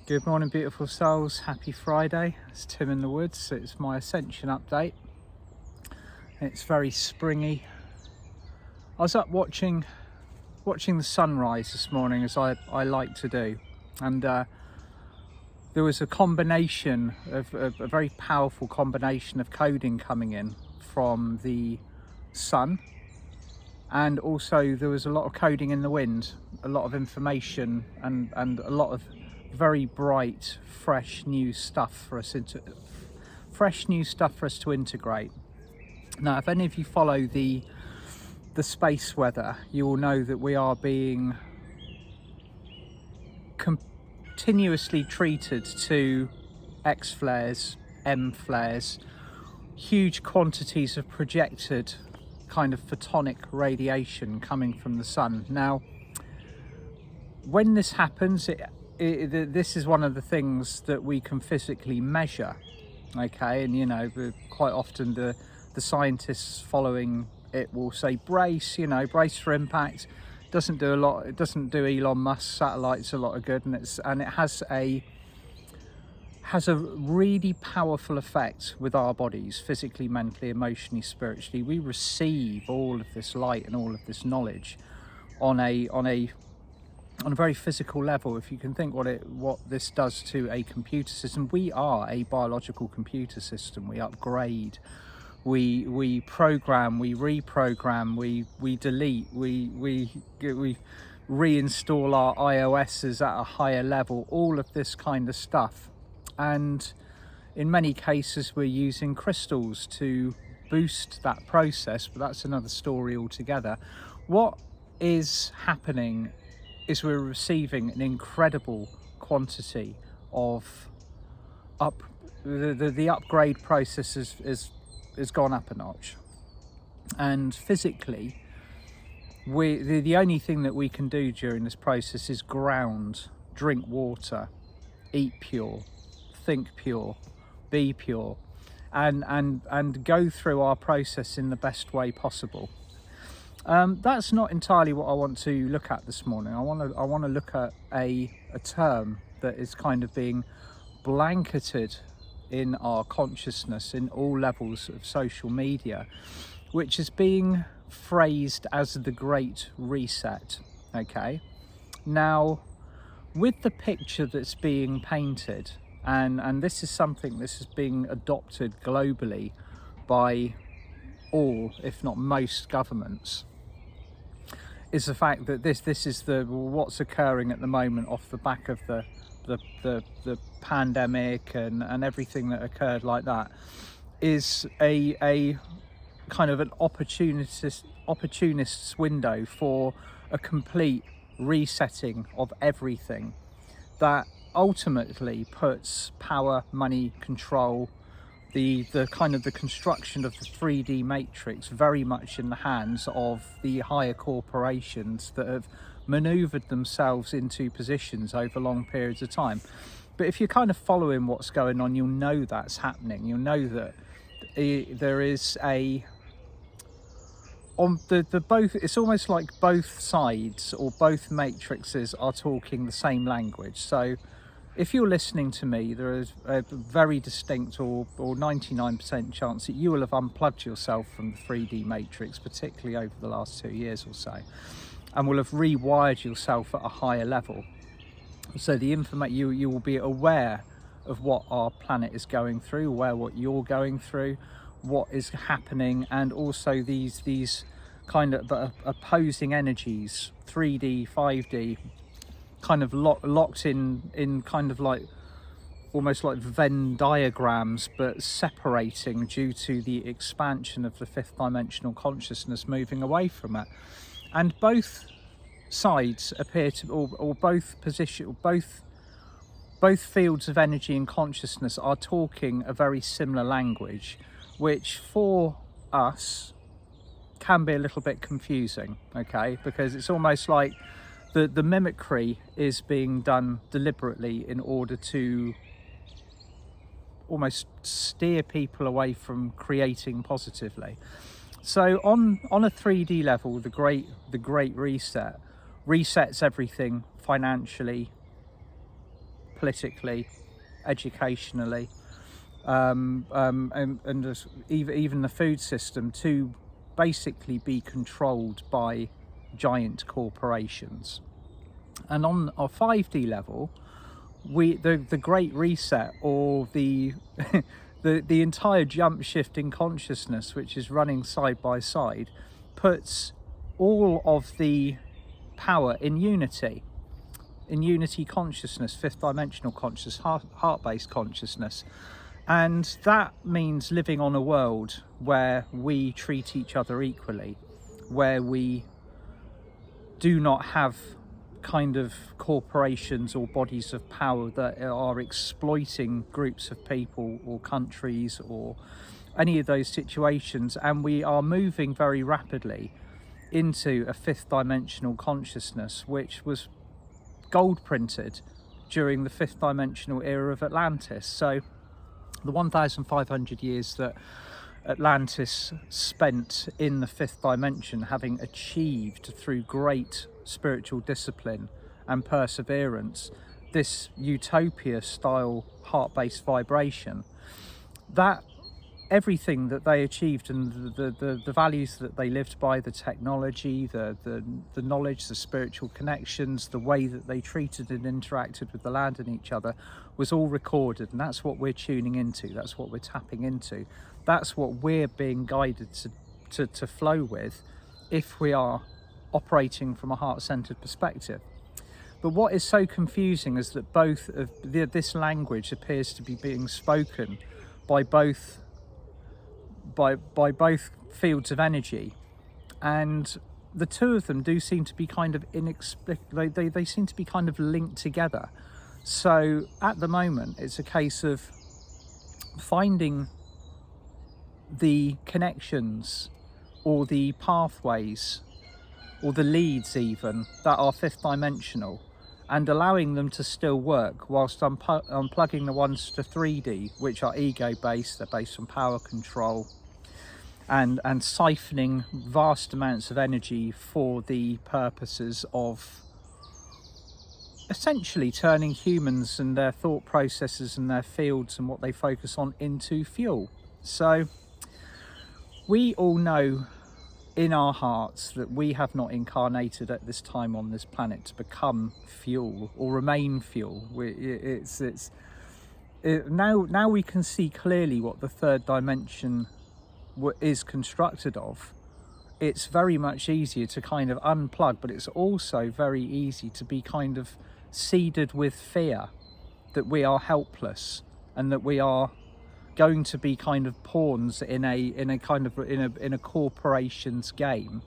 Good morning, beautiful souls. Happy Friday. It's Tim in the woods. It's my Ascension update. It's very springy. I was up watching the sunrise this morning, as I like to do, and there was a combination of a very powerful combination of coding coming in from the sun, and also there was a lot of coding in the wind, a lot of information, and a lot of very bright, fresh new stuff for us to integrate. Now, if any of you follow the space weather, you will know that we are being continuously treated to X flares, M flares, huge quantities of projected kind of photonic radiation coming from the sun. Now, when this happens, this is one of the things that we can physically measure, okay? And quite often the scientists following it will say brace for impact. Doesn't do a lot. It doesn't do Elon Musk's satellites a lot of good, and it has a really powerful effect with our bodies, physically, mentally, emotionally, spiritually. We receive all of this light and all of this knowledge on a very physical level. If you can think what this does to a computer system, we are a biological computer system. We upgrade, we program, we reprogram, we delete, we reinstall our iOSs at a higher level, all of this kind of stuff. And in many cases we're using crystals to boost that process, but that's another story altogether. What is happening is we're receiving an incredible quantity of the upgrade process has gone up a notch, and physically the only thing that we can do during this process is ground, drink water, eat pure, think pure, be pure, and go through our process in the best way possible. That's not entirely what I want to look at this morning. I want to look at a term that is kind of being blanketed in our consciousness in all levels of social media, which is being phrased as the Great Reset. Okay, now with the picture that's being painted, and this is something this is being adopted globally by all, if not most, governments, is the fact that this is what's occurring at the moment off the back of the pandemic and everything that occurred like that, is a kind of an opportunist's window for a complete resetting of everything that ultimately puts power, money, control, the kind of the construction of the 3D matrix very much in the hands of the higher corporations that have maneuvered themselves into positions over long periods of time. But if you're kind of following what's going on, you'll know that's happening. You'll know that there is on the both, it's almost like both sides or both matrices are talking the same language. So if you're listening to me, there is a very distinct or 99% chance that you will have unplugged yourself from the 3D matrix, particularly over the last 2 years or so, and will have rewired yourself at a higher level. So the you will be aware of what our planet is going through, what you're going through, what is happening, and also these kind of opposing energies, 3D, 5D, kind of locked in kind of like almost like Venn diagrams, but separating due to the expansion of the fifth dimensional consciousness moving away from it. And both sides appear to, or both position, both fields of energy and consciousness are talking a very similar language, which for us can be a little bit confusing, okay? Because it's almost like the mimicry is being done deliberately in order to almost steer people away from creating positively. So on a 3D level, the great reset resets everything financially, politically, educationally, and even the food system, to basically be controlled by giant corporations. And on our 5D level, the Great Reset, or the the entire jump shift in consciousness, which is running side by side, puts all of the power in unity consciousness, fifth dimensional consciousness, heart-based consciousness. And that means living on a world where we treat each other equally, where we do not have kind of corporations or bodies of power that are exploiting groups of people or countries or any of those situations. And we are moving very rapidly into a fifth dimensional consciousness, which was gold printed during the fifth dimensional era of Atlantis. So the 1,500 years that Atlantis spent in the fifth dimension, having achieved through great spiritual discipline and perseverance this utopia style heart-based vibration, that everything that they achieved and the values that they lived by, the technology, the knowledge, the spiritual connections, the way that they treated and interacted with the land and each other, was all recorded. And that's what we're tuning into, that's what we're tapping into, that's what we're being guided to flow with, if we are operating from a heart-centered perspective. But what is so confusing is that both of this language appears to be being spoken by both fields of energy, and the two of them do seem to be kind of inexplicable. They seem to be kind of linked together. So at the moment, it's a case of finding the connections or the pathways or the leads even that are fifth dimensional, and allowing them to still work whilst unplugging the ones to 3D, which are ego based. They're based on power control and siphoning vast amounts of energy for the purposes of essentially turning humans and their thought processes and their fields and what they focus on into fuel. So we all know in our hearts that we have not incarnated at this time on this planet to become fuel or remain fuel. Now we can see clearly what the third dimension is constructed of. It's very much easier to kind of unplug, but it's also very easy to be kind of seeded with fear that we are helpless and that we are going to be kind of pawns in a corporation's game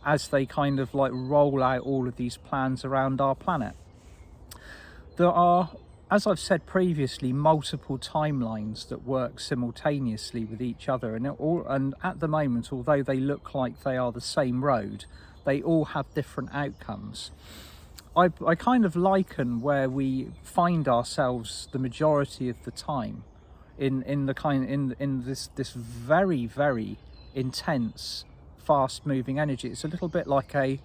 as they kind of like roll out all of these plans around our planet. There are, as I've said previously, multiple timelines that work simultaneously with each other, and at the moment, although they look like they are the same road, they all have different outcomes. I kind of liken where we find ourselves the majority of the time in this very, very intense, fast moving energy. It's a little bit like a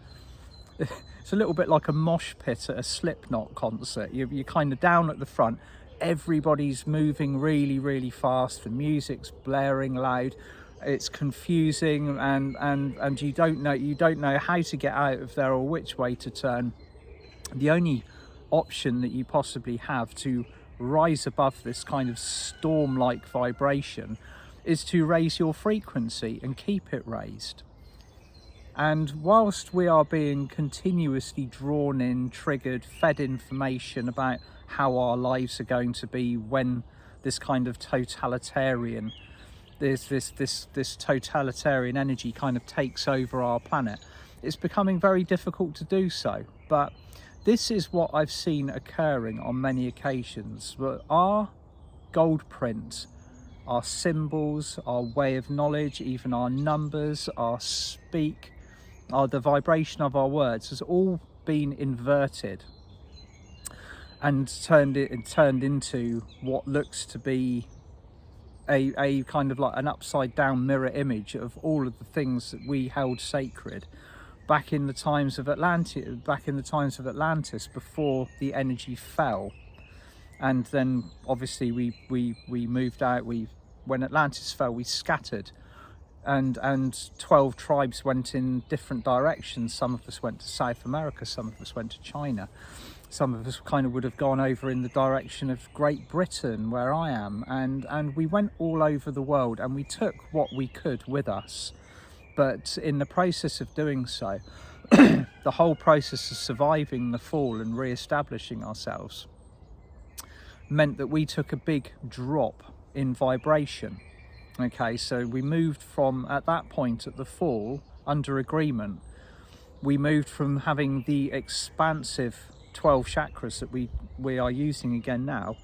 mosh pit at a Slipknot concert. You're kind of down at the front, everybody's moving really, really fast, the music's blaring loud, it's confusing, and you don't know how to get out of there or which way to turn. The only option that you possibly have to rise above this kind of storm-like vibration is to raise your frequency and keep it raised. And whilst we are being continuously drawn in, triggered, fed information about how our lives are going to be when this kind of totalitarian, this totalitarian energy kind of takes over our planet, it's becoming very difficult to do so. But this is what I've seen occurring on many occasions. Our gold print, our symbols, our way of knowledge, even our numbers, our speak, the vibration of our words has all been inverted and turned into what looks to be a kind of like an upside down mirror image of all of the things that we held sacred back in the times of Atlantis, before the energy fell. and then obviously we moved out. When Atlantis fell, we scattered, and 12 tribes went in different directions. Some of us went to South America, some of us went to China, some of us kind of would have gone over in the direction of Great Britain, where I am, and we went all over the world, and we took what we could with us. But in the process of doing so, the whole process of surviving the fall and re-establishing ourselves meant that we took a big drop in vibration. Okay, so we moved from, at that point at the fall, under agreement, we moved from having the expansive 12 chakras that we are using again now,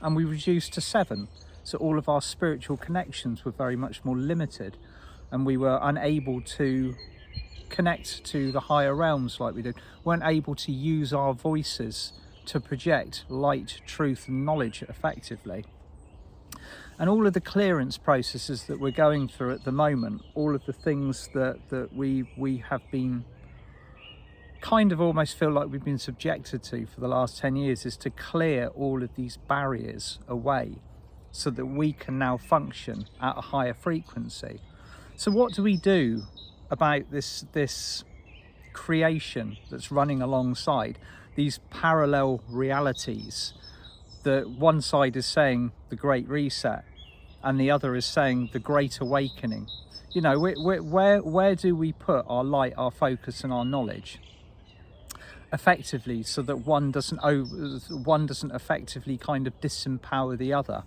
and we reduced to 7. So all of our spiritual connections were very much more limited, and we were unable to connect to the higher realms like we did, weren't able to use our voices to project light, truth and knowledge effectively. And all of the clearance processes that we're going through at the moment, all of the things that we have been kind of almost feel like we've been subjected to for the last 10 years, is to clear all of these barriers away so that we can now function at a higher frequency. So what do we do about this creation that's running alongside these parallel realities, that one side is saying the Great Reset and the other is saying the Great Awakening? You know, where do we put our light, our focus and our knowledge effectively, so that one doesn't effectively kind of disempower the other?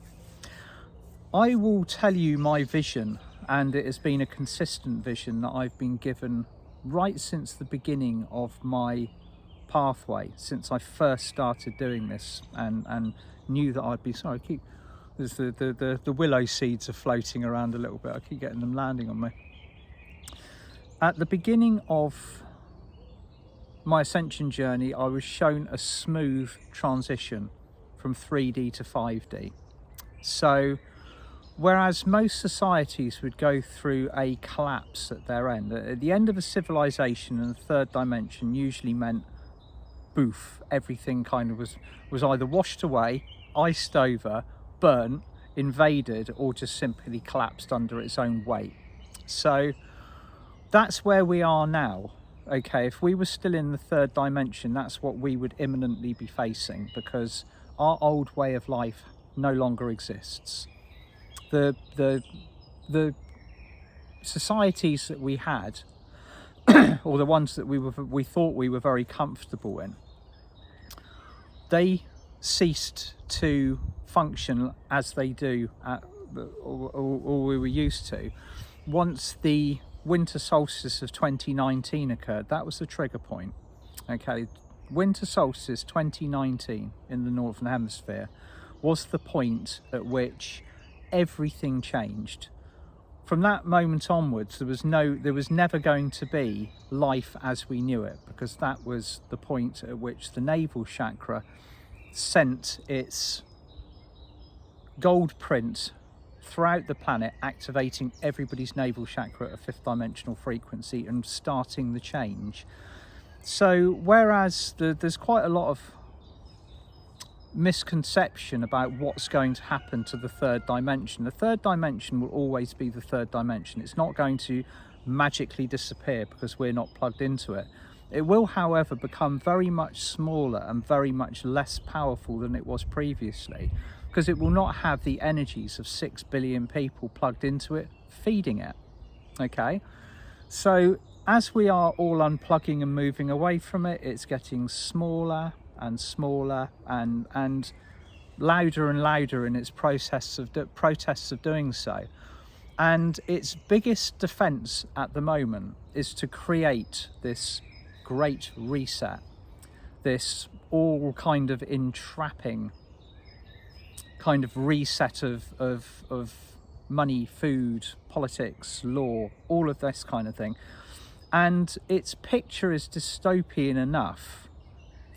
I will tell you my vision, and it has been a consistent vision that I've been given right since the beginning of my pathway, since I first started doing this, and knew that I'd be, sorry, I keep, there's the willow seeds are floating around a little bit, I keep getting them landing on me. At the beginning of my ascension journey, I was shown a smooth transition from 3D to 5D. So whereas most societies would go through a collapse at their end, at the end of a civilization in the third dimension usually meant boof, everything kind of was either washed away, iced over, burnt, invaded, or just simply collapsed under its own weight. So that's where we are now. Okay, if we were still in the third dimension, that's what we would imminently be facing, because our old way of life no longer exists. The societies that we had, or the ones that we thought we were very comfortable in, they ceased to function as they do or we were used to once the winter solstice of 2019 occurred. That was the trigger point. Okay, winter solstice 2019 in the northern hemisphere was the point at which everything changed. From that moment onwards, there was never going to be life as we knew it, because that was the point at which the navel chakra sent its gold print throughout the planet, activating everybody's navel chakra at a 5th dimensional frequency and starting the change. So whereas there's quite a lot of misconception about what's going to happen to the third dimension. The third dimension will always be the third dimension. It's not going to magically disappear because we're not plugged into it. It will, however, become very much smaller and very much less powerful than it was previously, because it will not have the energies of 6 billion people plugged into it, feeding it. Okay, so as we are all unplugging and moving away from it, it's getting smaller and smaller and louder and louder in its protests of doing so. And its biggest defense at the moment is to create this great reset, this all kind of entrapping kind of reset of money, food, politics, law, all of this kind of thing. And its picture is dystopian enough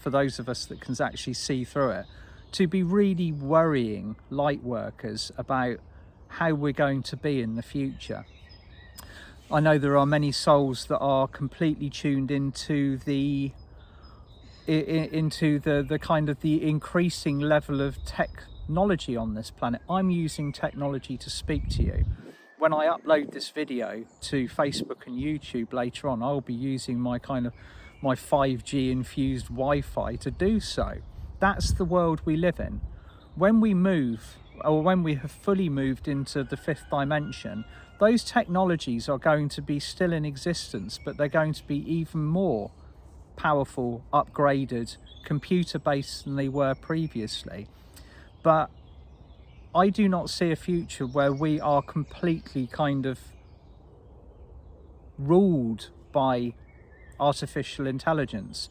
for those of us that can actually see through it to be really worrying light workers about how we're going to be in the future. I know there are many souls that are completely tuned into the into the kind of the increasing level of technology on this planet. I'm using technology to speak to you. When I upload this video to Facebook and YouTube later on, I'll be using my 5G infused Wi-Fi to do so. That's the world we live in. When we move, or when we have fully moved into the fifth dimension, those technologies are going to be still in existence, but they're going to be even more powerful, upgraded, computer-based than they were previously. But I do not see a future where we are completely kind of ruled by artificial intelligence.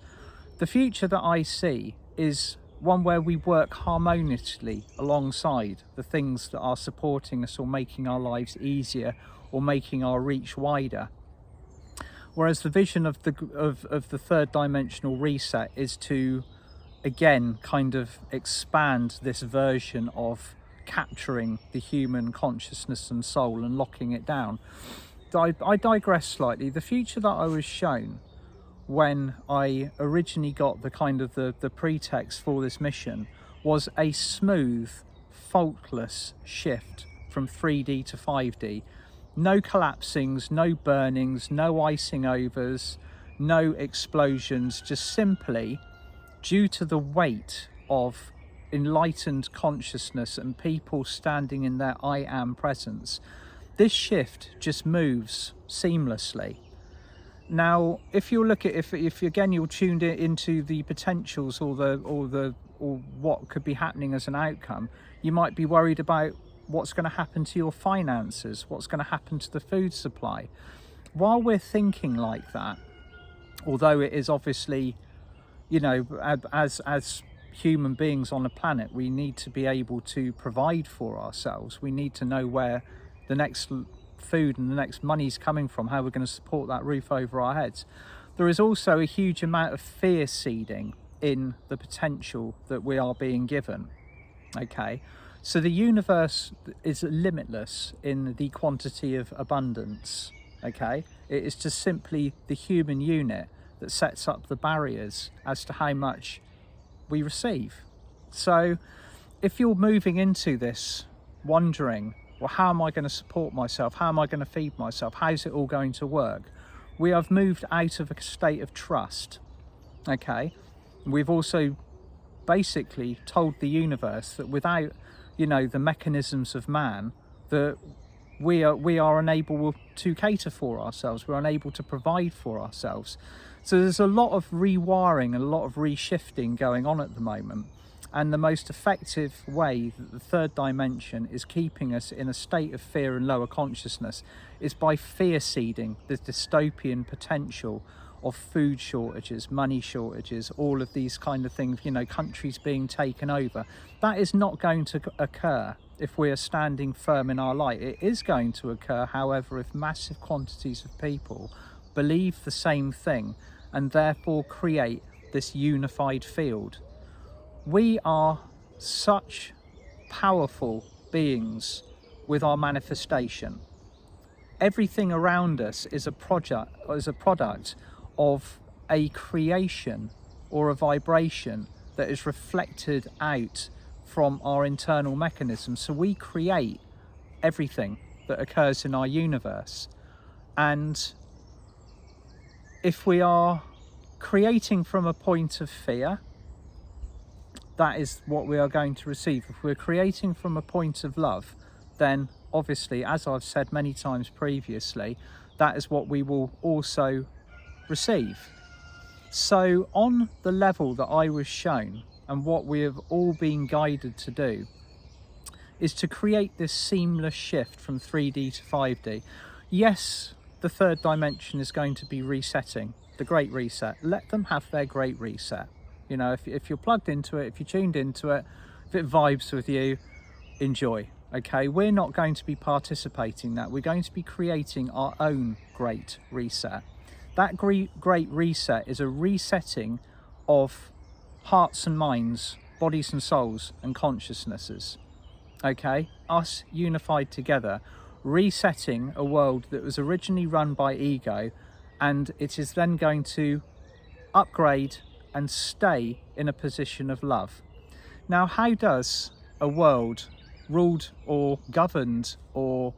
The future that I see is one where we work harmoniously alongside the things that are supporting us or making our lives easier or making our reach wider. Whereas the vision of the third dimensional reset is to again kind of expand this version of capturing the human consciousness and soul and locking it down. I digress slightly. The future that I was shown when I originally got the pretext for this mission was a smooth, faultless shift from 3D to 5D. No collapsings, no burnings, no icing overs, no explosions, just simply due to the weight of enlightened consciousness and people standing in their I am presence. This shift just moves seamlessly. Now, if you look at if again you're tuned into the potentials or what could be happening as an outcome, you might be worried about what's going to happen to your finances, what's going to happen to the food supply. While we're thinking like that, although it is obviously, you know, as human beings on a planet, we need to be able to provide for ourselves. We need to know where the next food and the next money's coming from, how we're going to support that roof over our heads. There is also a huge amount of fear seeding in the potential that we are being given. Okay, so the universe is limitless in the quantity of abundance. Okay, it is just simply the human unit that sets up the barriers as to how much we receive. So if you're moving into this wondering, well, how am I going to support myself? How am I going to feed myself? How's it all going to work? We have moved out of a state of trust. Okay, we've also basically told the universe that without, you know, the mechanisms of man, that we are unable to cater for ourselves. We're unable to provide for ourselves. So there's a lot of rewiring and a lot of reshifting going on at the moment. And the most effective way that the third dimension is keeping us in a state of fear and lower consciousness is by fear seeding the dystopian potential of food shortages, money shortages, all of these kind of things, you know, countries being taken over. That is not going to occur if we are standing firm in our light. It is going to occur, however, if massive quantities of people believe the same thing and therefore create this unified field. We are such powerful beings with our manifestation. Everything around us is a product of a creation or a vibration that is reflected out from our internal mechanism. So we create everything that occurs in our universe. And if we are creating from a point of fear, that is what we are going to receive. If we're creating from a point of love, then obviously, as I've said many times previously, that is what we will also receive. So on the level that I was shown, and what we have all been guided to do, is to create this seamless shift from 3D to 5D. Yes, the third dimension is going to be resetting, the Great Reset. Let them have their Great Reset. You know, if you're plugged into it, if you're tuned into it, if it vibes with you, enjoy. Okay, we're not going to be participating in that. We're going to be creating our own Great Reset. That Great Reset is a resetting of hearts and minds, bodies and souls and consciousnesses. Okay, us unified together, resetting a world that was originally run by ego, and it is then going to upgrade and stay in a position of love. Now, how does a world ruled or governed, or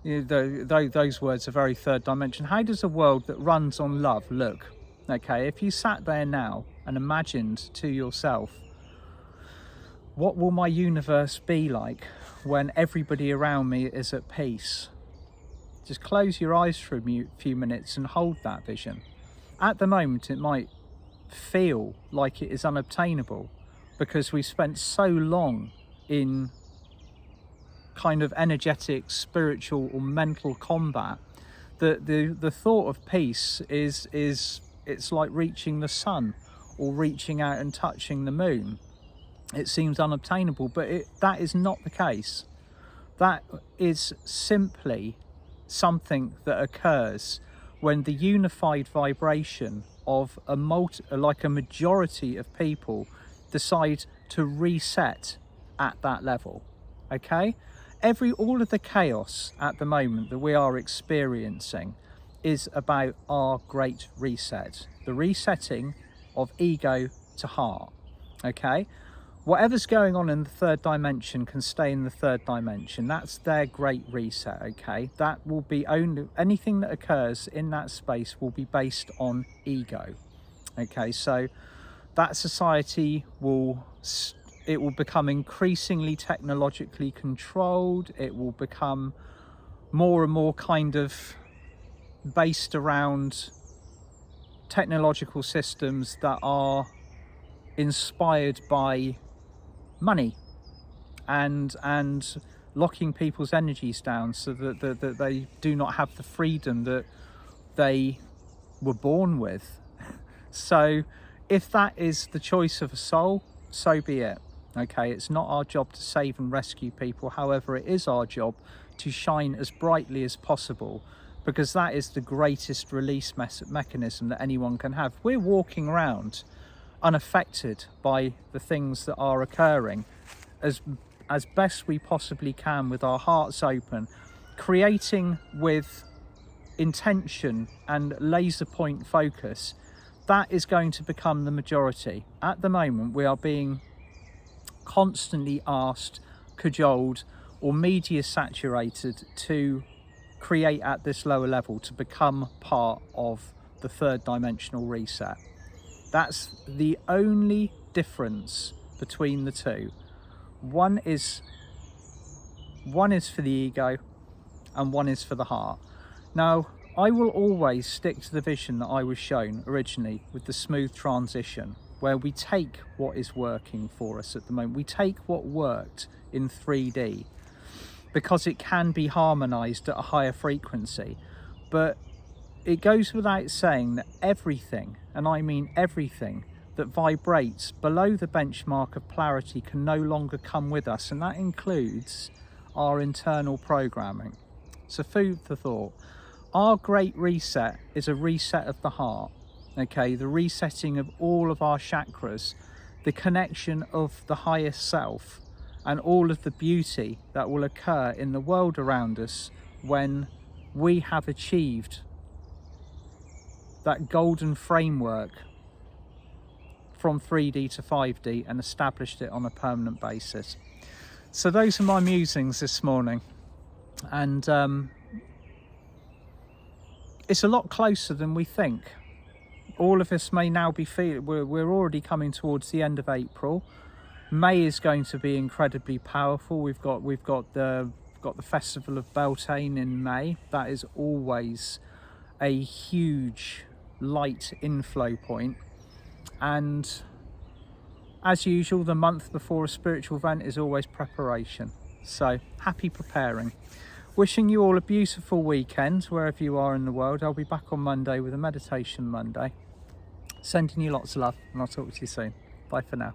those words are very third dimension, how does a world that runs on love look? Okay, if you sat there now and imagined to yourself, what will my universe be like when everybody around me is at peace? Just close your eyes for a few minutes and hold that vision. At the moment, it might feel like it is unobtainable because we spent so long in kind of energetic, spiritual or mental combat that the thought of peace is it's like reaching the sun or reaching out and touching the moon. It seems unobtainable, but that is not the case. That is simply something that occurs when the unified vibration of a majority of people decide to reset at that level. Okay, all of the chaos at the moment that we are experiencing is about our great reset, the resetting of ego to heart. Okay, whatever's going on in the third dimension can stay in the third dimension. That's their great reset. Okay, that will be only anything that occurs in that space will be based on ego. Okay, so that society will become increasingly technologically controlled. It will become more and more kind of based around technological systems that are inspired by money and locking people's energies down so that they do not have the freedom that they were born with. So if that is the choice of a soul, so be it. Okay, it's not our job to save and rescue people. However, it is our job to shine as brightly as possible, because that is the greatest release mechanism that anyone can have. We're walking around unaffected by the things that are occurring as best we possibly can, with our hearts open, creating with intention and laser point focus. That is going to become the majority. At the moment, we are being constantly asked, cajoled, or media saturated to create at this lower level to become part of the third dimensional reset. That's the only difference between the two. One is for the ego and one is for the heart. Now, I will always stick to the vision that I was shown originally with the smooth transition, where we take what is working for us at the moment. We take what worked in 3D because it can be harmonized at a higher frequency. But it goes without saying that everything, and I mean everything, that vibrates below the benchmark of polarity can no longer come with us, and that includes our internal programming. So food for thought. Our great reset is a reset of the heart. Okay, the resetting of all of our chakras, the connection of the highest self, and all of the beauty that will occur in the world around us when we have achieved that golden framework from 3D to 5D and established it on a permanent basis. So those are my musings this morning, and it's a lot closer than we think. All of us may now be feeling, we're already coming towards the end of April. May is going to be incredibly powerful. We've got the Festival of Beltane in May. That is always a huge light inflow point. And as usual, the month before a spiritual event is always preparation. So happy preparing. Wishing you all a beautiful weekend wherever you are in the world. I'll be back on Monday with a Meditation Monday. Sending you lots of love, and I'll talk to you soon. Bye for now.